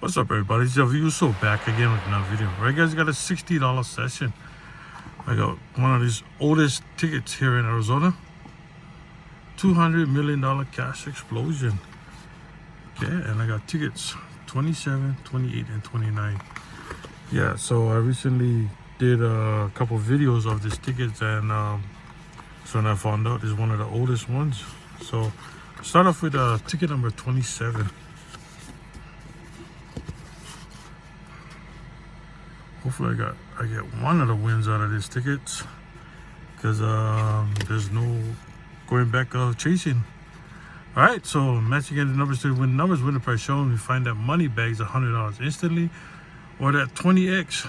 What's up, everybody? It's Uso back again with another video. Right, guys, got a $60 session. I got one of these oldest tickets here in Arizona. $200 million cash explosion. Okay, and I got tickets 27, 28, and 29. Yeah, so I recently did a couple videos of these tickets, and so when I found out it's one of the oldest ones. So start off with ticket number 27. Hopefully I get one of the wins out of these tickets, because there's no going back chasing. All right, so matching again the numbers to win numbers, win the price shown. We find that money bags $100 instantly, or that 20x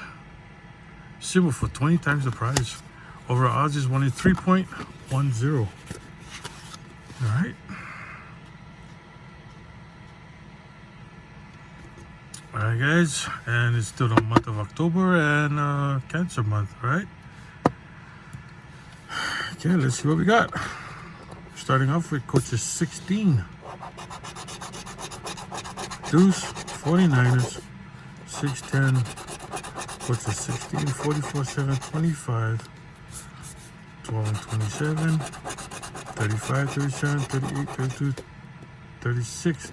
symbol for 20 times the price. Over odds is 1 in 3.10. All right. Alright, guys, and it's still the month of October and Cancer month, right? Okay, let's see what we got. Starting off with coaches 16. Deuce, 49ers, 610, coaches 16, 44, 7, 25, 12 and 27, 35, 37, 38, 32, 36,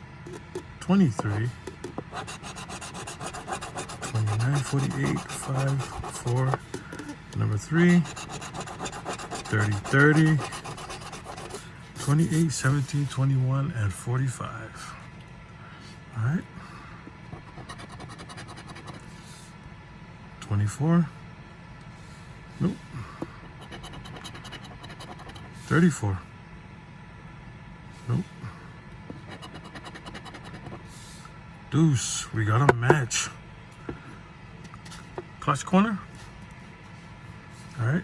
23, 29, 48, 5, 4, number 3, 30, 30, 28, 17, 21, and 45. All right. 24. Nope. 34. Nope. Deuce, we got a match. Clutch corner. All right.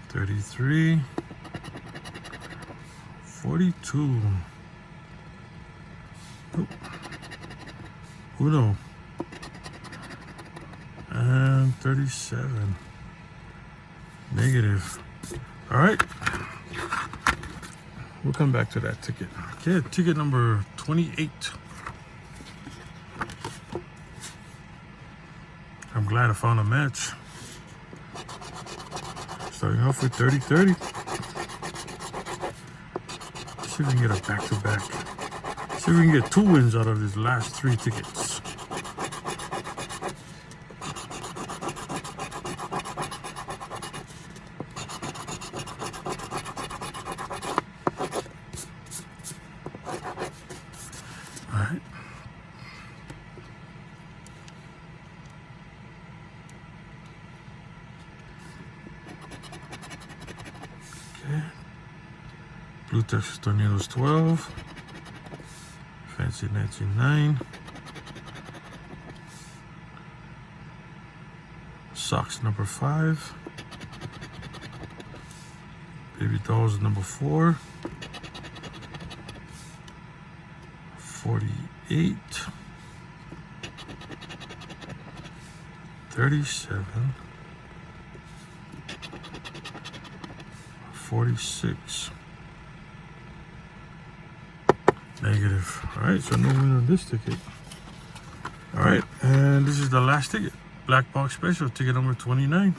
33. 42. Nope. Uno. And 37. Negative. All right. We'll come back to that ticket. Okay, ticket number 28. I'm glad I found a match. Starting off with 30-30. See if we can get a back-to-back. See if we can get 2 wins out of these last 3 tickets. All right. Blue Texas Tornadoes 12, Fancy Nancy 9, Sox number 5, Baby Dolls number 4, 48, 37, 46. Negative. All right, so no win on this ticket. All right, and this is the last ticket. Black box special, ticket number 29.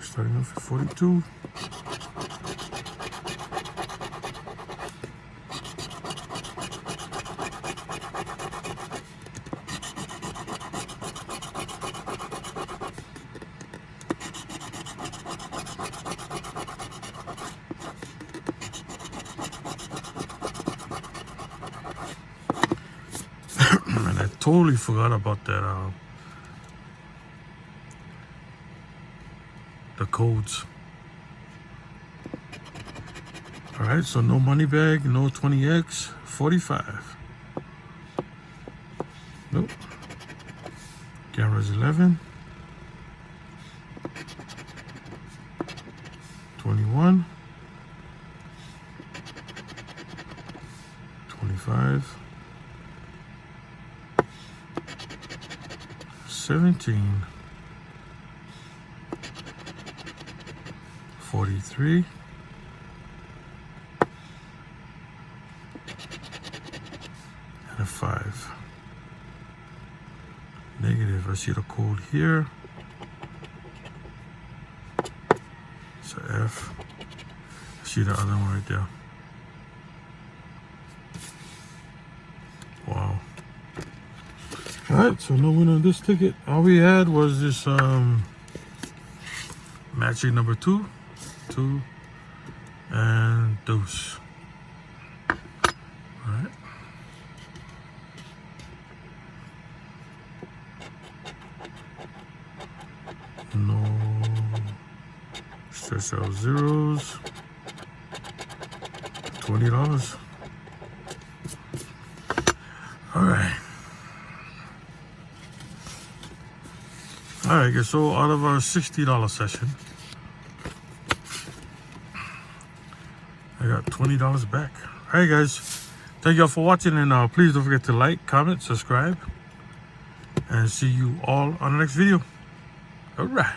Starting off at 42. And I totally forgot about that, the codes. All right, so no money bag, no 20x, 45. Nope. Cameras 11, 21, 25, 17, 43, F. I see the code here. It's a F. I see the other one right there. Wow. Alright, so no win on this ticket. All we had was this matching number 2, and deuce. Alright. No stretch out zeros. $20. Alright. Alright, guys, so out of our $60 session, I got $20 back. Alright, guys, thank y'all for watching, and please don't forget to like, comment, subscribe, and see you all on the next video. Alright.